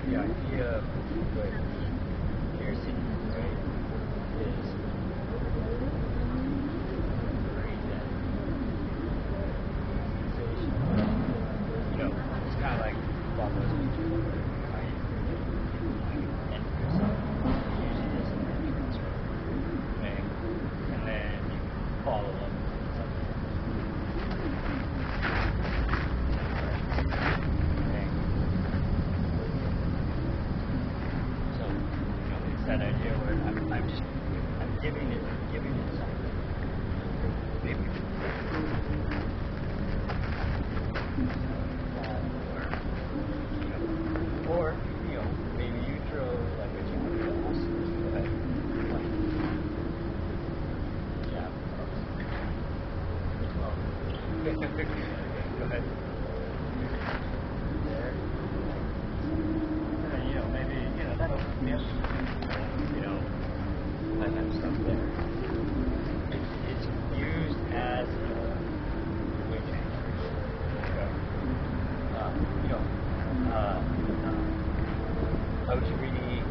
the idea with piercing, right, is great that sensation. You know, it's kind of like Buffalo's Beach, right? Like an entrance. Usually there's an entrance, right? And then you follow up with something. So, you know, it's that idea where I'm giving it something. Maybe or you know, maybe you throw like a jab toss, but like jab toss. Oh, go ahead. There. And, you know, maybe that'll you know, I have stuff there. It's used as a weight anchor. So, you know, I was reading,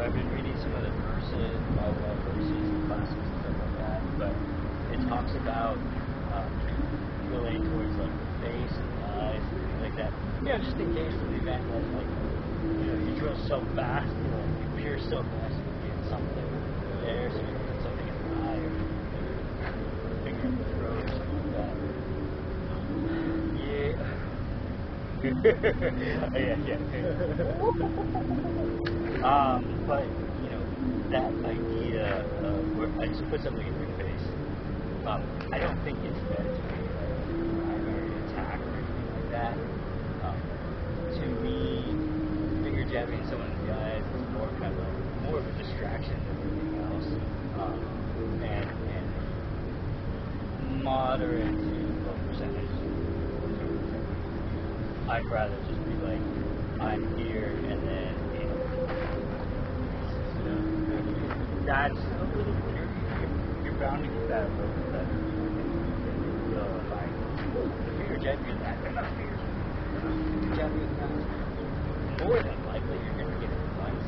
I've been reading some of the verses, volleyball verses and classes and stuff like that, but it talks about drilling towards like the face and the eyes and things like that. You know, just in case of the event that like, you know, you drill so fast, you know, you pierce so fast, you get something there, so you put something in the eye or finger in the throat or something like that. But you know, that idea of where I just put something in your face, I don't think it's meant to be a primary attack or anything like that. To me, finger jabbing someone in the eyes is more of a distraction than anything else, and moderate to low percentage. I'd rather just be like, I'm here, and then, you know, that's a little bit, you're bound to get that a little bit better. So, like, if you're jabbing that, they're not fingers. You're jabbing that. More than likely, you're going to get it once,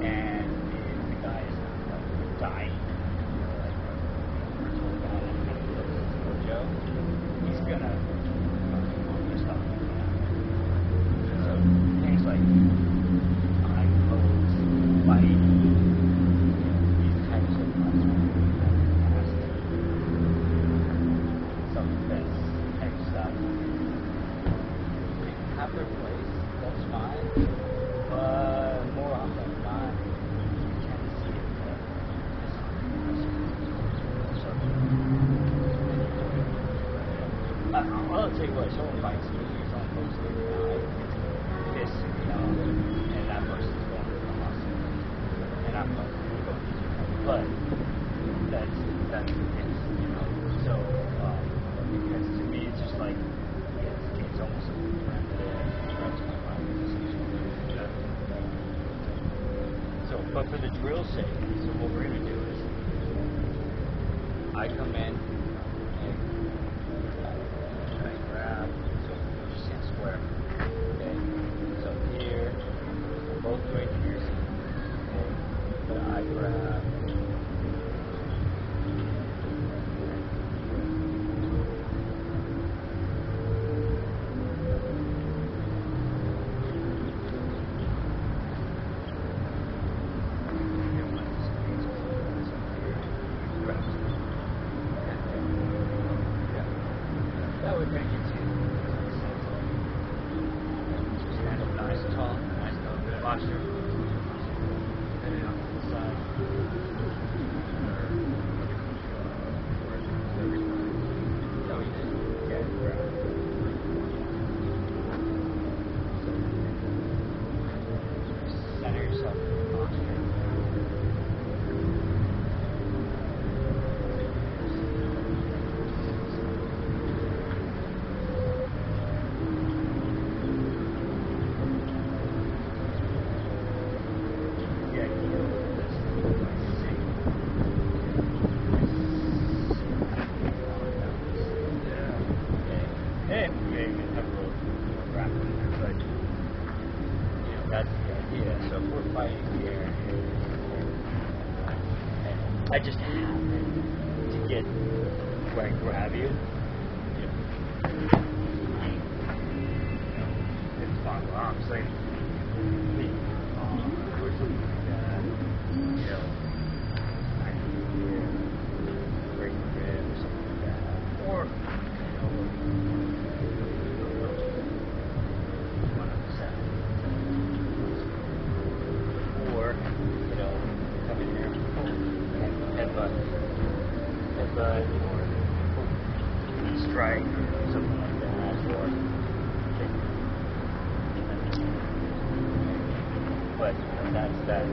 and if the guy is not, like, dying, you know, like, virtual guy that kind of looks like Joe, he's going to stop. So things like eye pose, biting, these types of self-defense type stuff, they have their place, that's fine, but more often than not, you can see it there. I'll tell you what, someone bites me, someone pokes me in the eye, it's you know, and that person's going to the hospital, and I'm going to go easy. But that's the case, you know. So because to me it's just like it's almost like my mind. So, but for the drill sake, so what we're gonna do is I come in and I grab, so you just stand square. Okay, so here, both doing piercing. Okay, but I grab. That would make it too. Stand up nice and tall, nice and good posture. And then off to the side. No, you didn't. Yeah, grab. Center yourself in the posture. Yeah, so if we're fighting here, and I just happen to get where I grab you, it's fine. Well, I'm saying, or something like that, I can break the rib or something like that, or, one of the seven. Or, come in here, headbutt, or strike, or something like that, or kick. But that's that.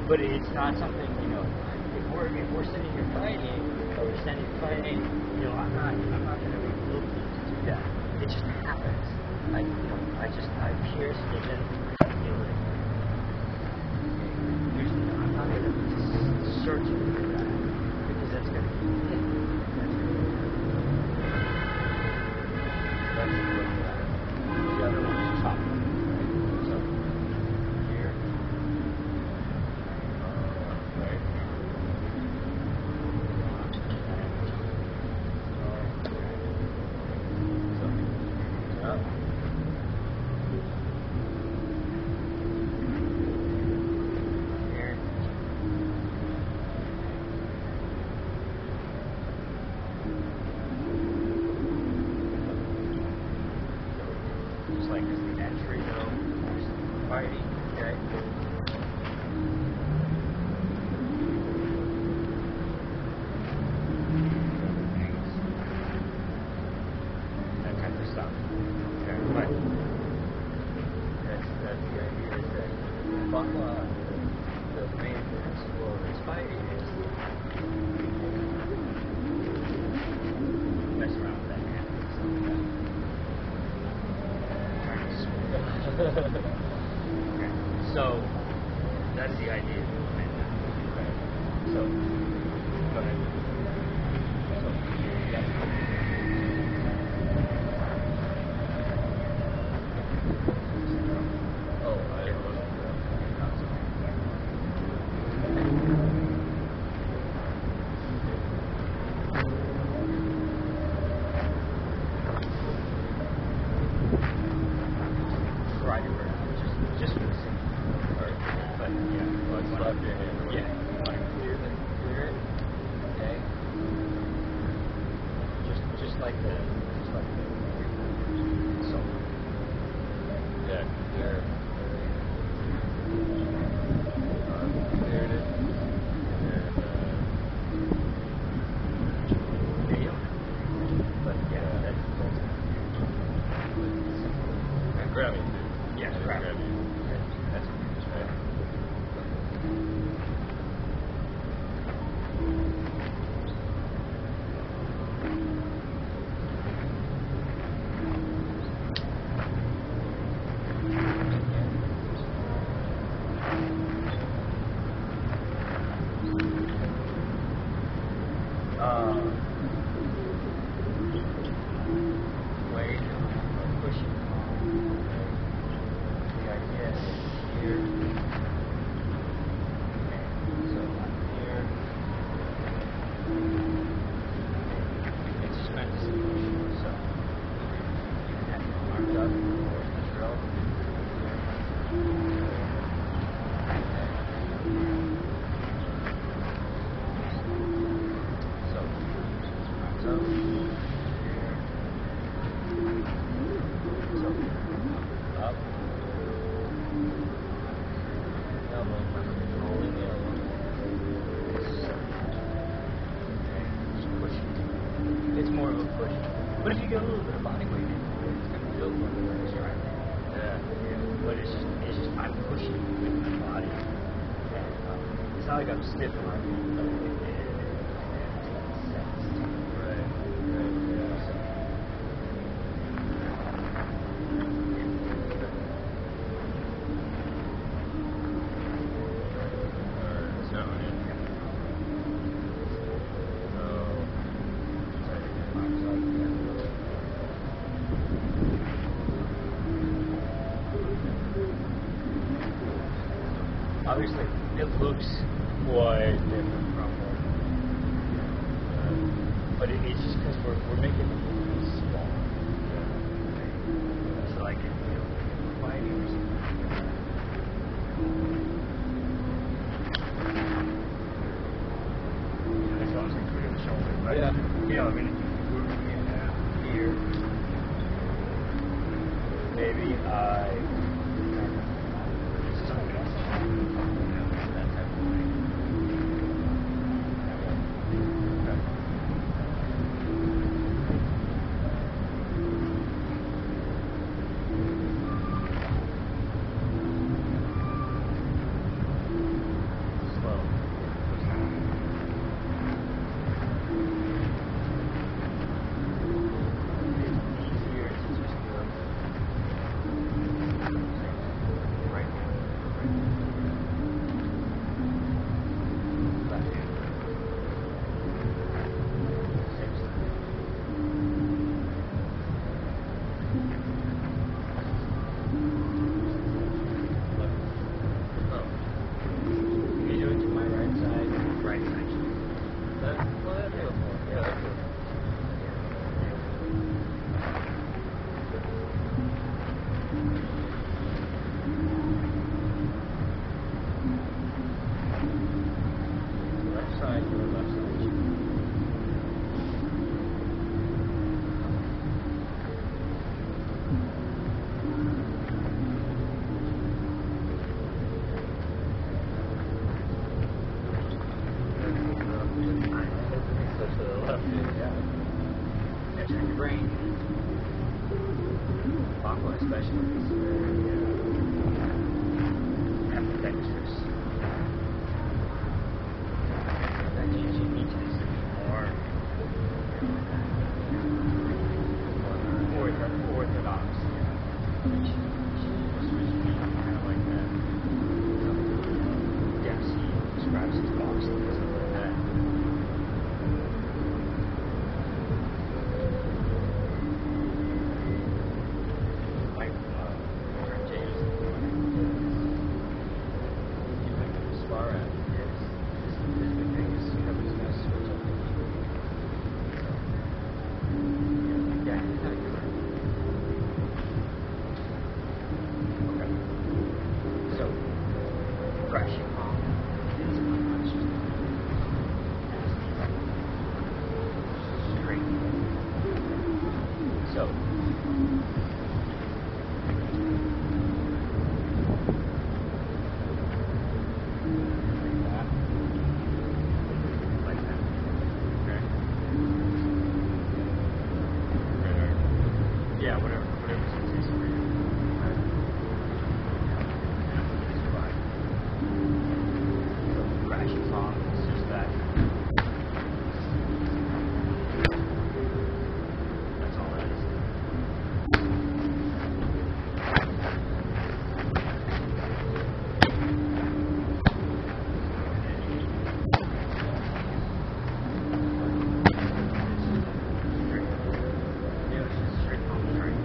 But it's not something, if we're sitting here fighting, or we're standing fighting, I'm not gonna be looking to do that. It just happens. I pierce vision, I feel it. I'm not going to be searching for that, because that's going to be hidden. Let's look at that. The other one is chop. Right? So, here. Right. So, up. Just like as the entry though, there's fighting, okay? That kind of stuff. Okay, but that's the idea is that the main principle of this fighting is mess around with that hand. Okay, so that's the idea. Okay. So go ahead. So yeah. Oh, I didn't look at that. Right around, just for the sake of it. But yeah, let's slap your hand away. Yeah, you want to clear it, okay? Just like the so yeah, there. Cleared it. But yeah, that's and grab it. Yes, grab it. That's right. Wait, pushing. The idea is here. So I'm here. It's just meant to see pushing. So you can have your arms up towards the drill. So arms up. Up. Elbow, rolling the elbow. Okay, just pushing. It's more of a push. But if you get a little bit of body weight in it, it's going to feel more like a strike. Yeah. But it's just I'm pushing with my body. And it's not like I'm stiff in my feet, but it makes sense. Right. Yeah. So, obviously it looks way different from what, but it's just because we're making the movie small. So like lighting or something. As long as we clear the shoulder, but I mean, if we're moving here, maybe something else, that type of thing. Slow. Turn your brain. Aqua especially is very ambidextrous. That means you need to be more orthodox. Which means kind of like that. Dempsey describes his boxing as like that. Crashing on is much straight. So like that. Okay. Yeah, whatever's easiest for you. Crashing song, it's just that. That's all that is. Yeah, it's just straight from the train.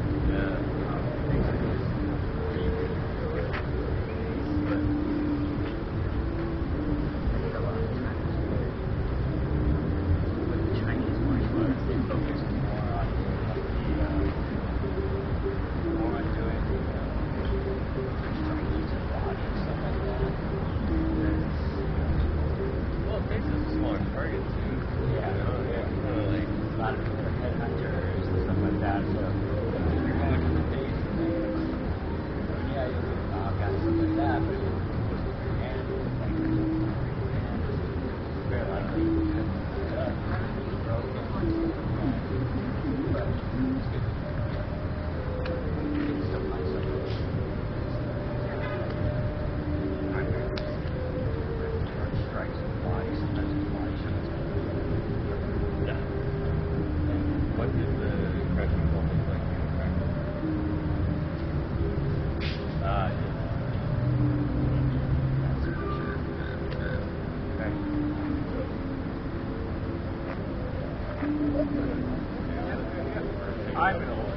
I'm an old.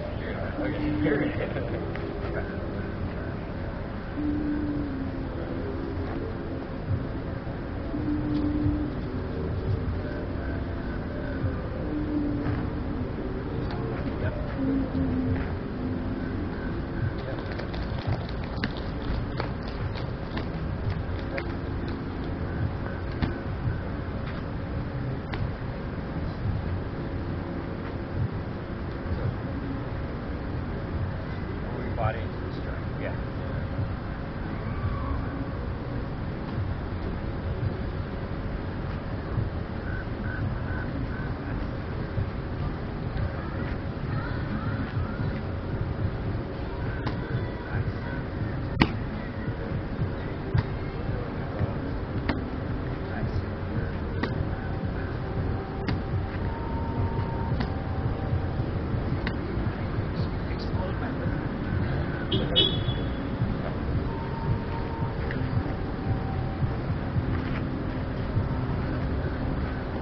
Okay, you're in it. Okay. body into the strike. Yeah.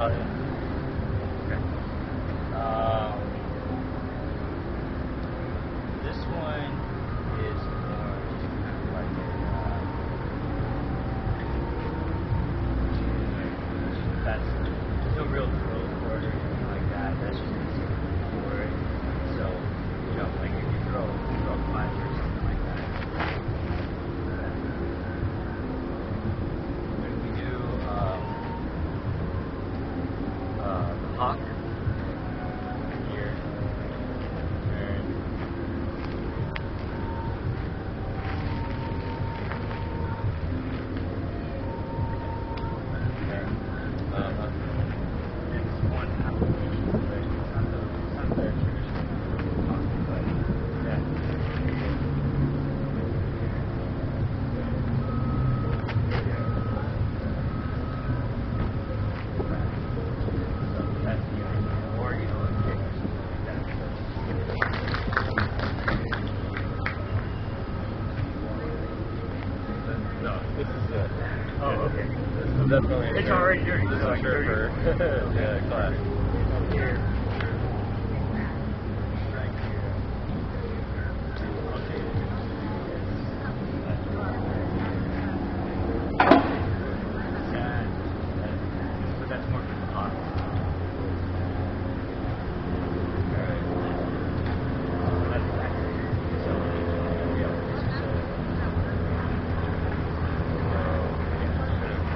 Oh, yeah. Okay. This one is more kind of like that's no real throw for it or anything like that. That's just easy for it. So, like if you throw a punch or something like that. When we do the hawk here, and it's one application, but it's not the traditional hawk, but yeah. That's the idea. Or, a kick or something like that. No, this is it. Oh, okay. This is definitely It's already dirty. This so is sure for yeah, class. Here. But that's more for the hot. That's back. So, yeah, this is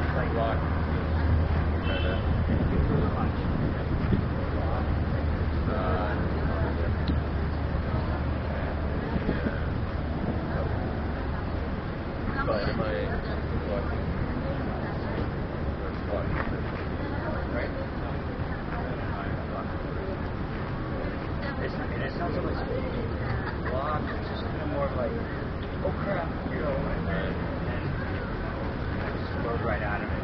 it's like lock. Punch. But am I Right? It's not so much block, it's just kind of more like, oh crap, and then it just goes right out of it.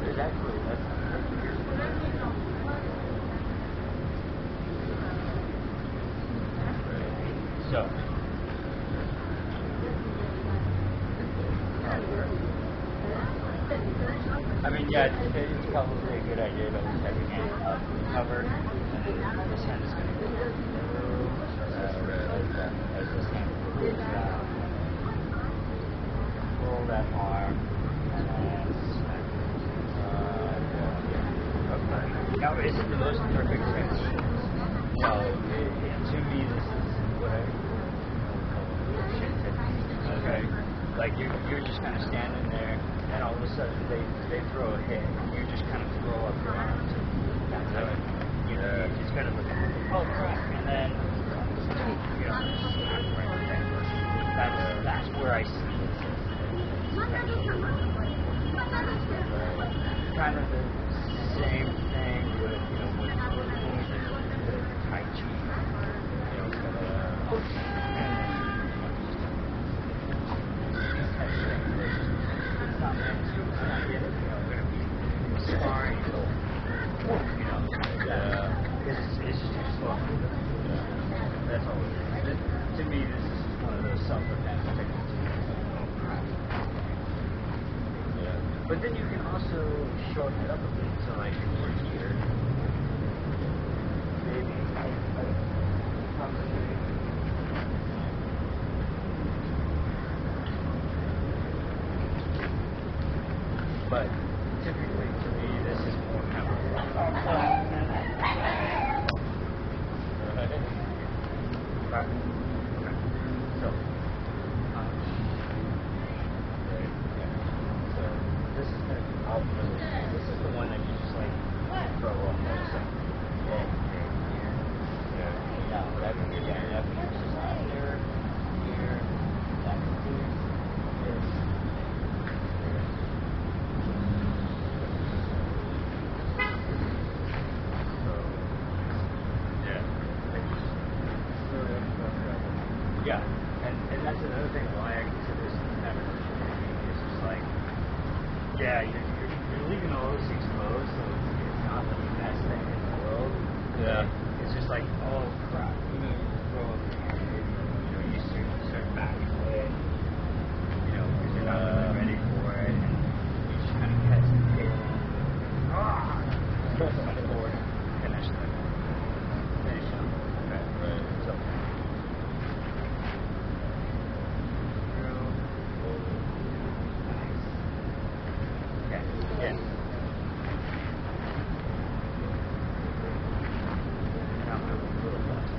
There's actually, that's so, I mean, yeah, it's probably a good idea to always have your hand up covered, and then this hand is going to go as this hand moves down. Pull that arm, and snap. Now, is it the most perfect range? No, to me, this is what I call shit technique. Okay? Like, you're just kind of standing there, and all of a sudden they throw a hit, and you just kind of throw up your arms. That's how it, it's kind of like, oh crap, and then, snap right there. That's where I see it. Kind of the same thing with, with Tai Chi. Sparring, because it's just too slow. That's all it is. To me, this is one of those self-defense techniques. But then you can also shorten it up a bit, so like if we're here, maybe but typically to me this is more kind of like, oh crap, you start backing away, because you're not really ready for it, and you just kind of catch the tail end. Press forward, finish up. Right. So, okay, yeah. Now move a little left.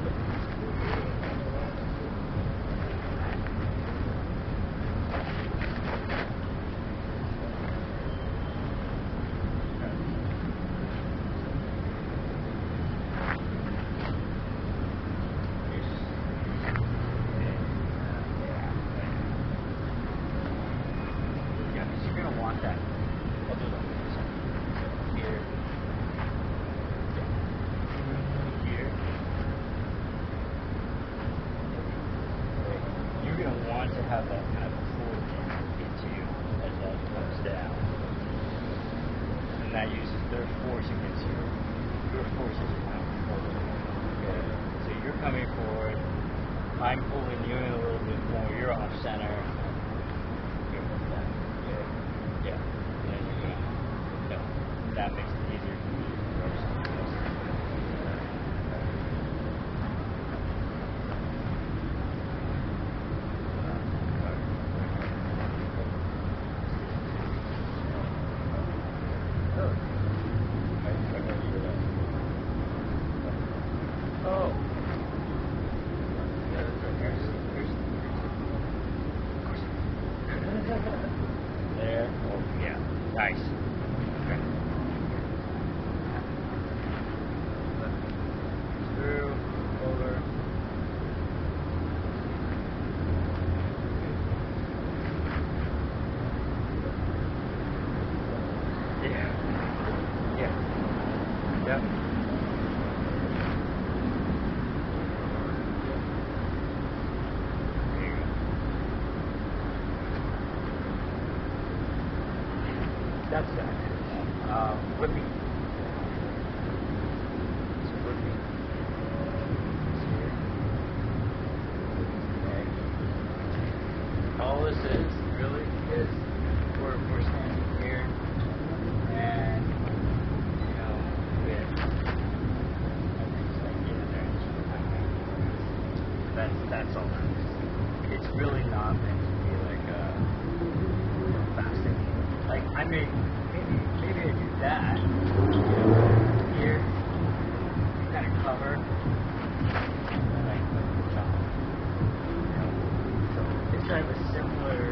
Yeah, because you're going to want that. I'll do that. Here. Here. You're going to want to have that kind of pull into you as that comes down. And that uses their force against you. Your force is coming forward. Okay. So you're coming forward. I'm pulling you in a little bit more. You're off center. You're like that. Yeah. And then you're going to, that makes it easier for you to throw something else. Oh. Yeah, that's right. Here's there. Oh, yeah. Nice. Okay. Through, over. Yeah. Yeah. Yep. There you go. That's that. Whipping. So whipping. Here. Okay. All this is really is we're standing here, and with like get in there and just that's all that is. It's really not meant to be like fasting. Like I maybe I do that here. You kind of cover, and I put the top. So it's kind of a similar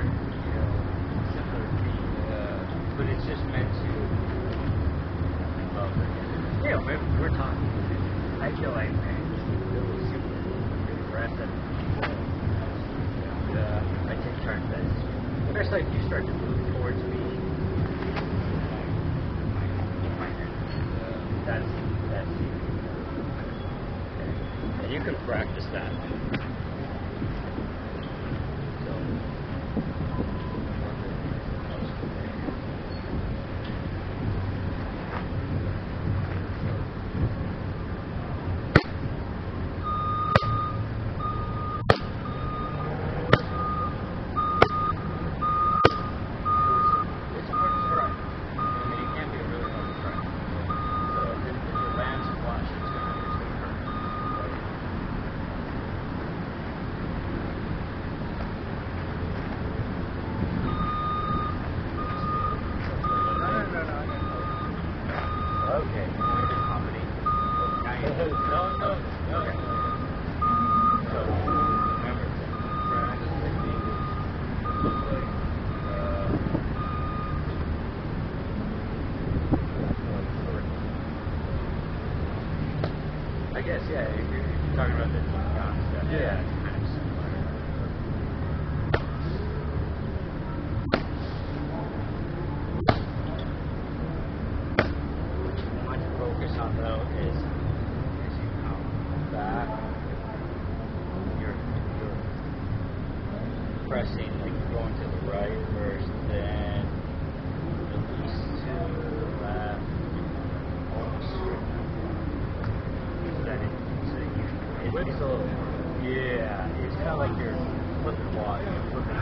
theme, but it's just meant to. We're talking. I feel like man, it's a little super aggressive. I take turns at it. Especially if you start to move towards me. That's it. Okay. And you can practice that. So. It's a hard strike. I mean, it can be a really hard strike. So if it lands flush, it's gonna hurt. No. Okay, you want to do comedy? Now you do. No. Okay. So remember, practice technique looks like. I guess, yeah, if you're talking about the concept, yeah, it's kind of similar. What you want to focus on though is as you come back, you're pressing, like you're going to the right first, then release to the left, almost straight. So Quick's a little more. Yeah, it's kind of like you're flipping water, or flipping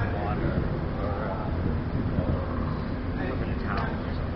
a towel or something.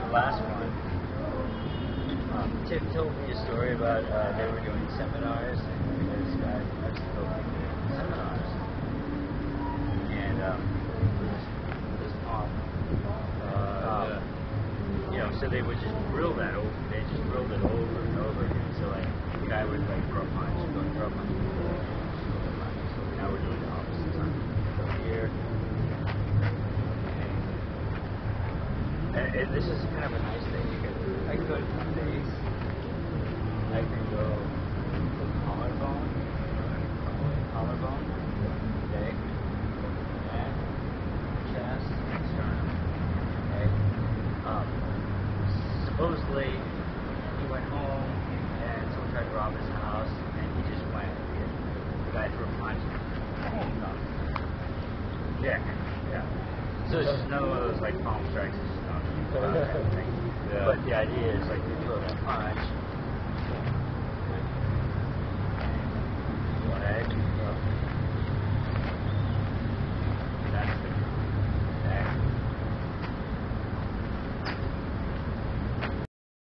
Last one. Tiff told me a story about they were doing seminars, and this guy was taking seminars, and this pump, so they would just drill that over. They just drilled it over and over again. So like the guy would like throw a punch, go throw a punch, throw a punch. So now we're doing the opposite side. So here. And this is kind of a nice thing because I can go to the face, I can go to the collarbone, okay, neck, chest, sternum, okay. Supposedly, he went home and someone tried to rob his house and he just went, the guy threw a punch, boom, no. Yeah. So it's just none of those like palm strikes. Yeah. But the idea is like you throw that punch,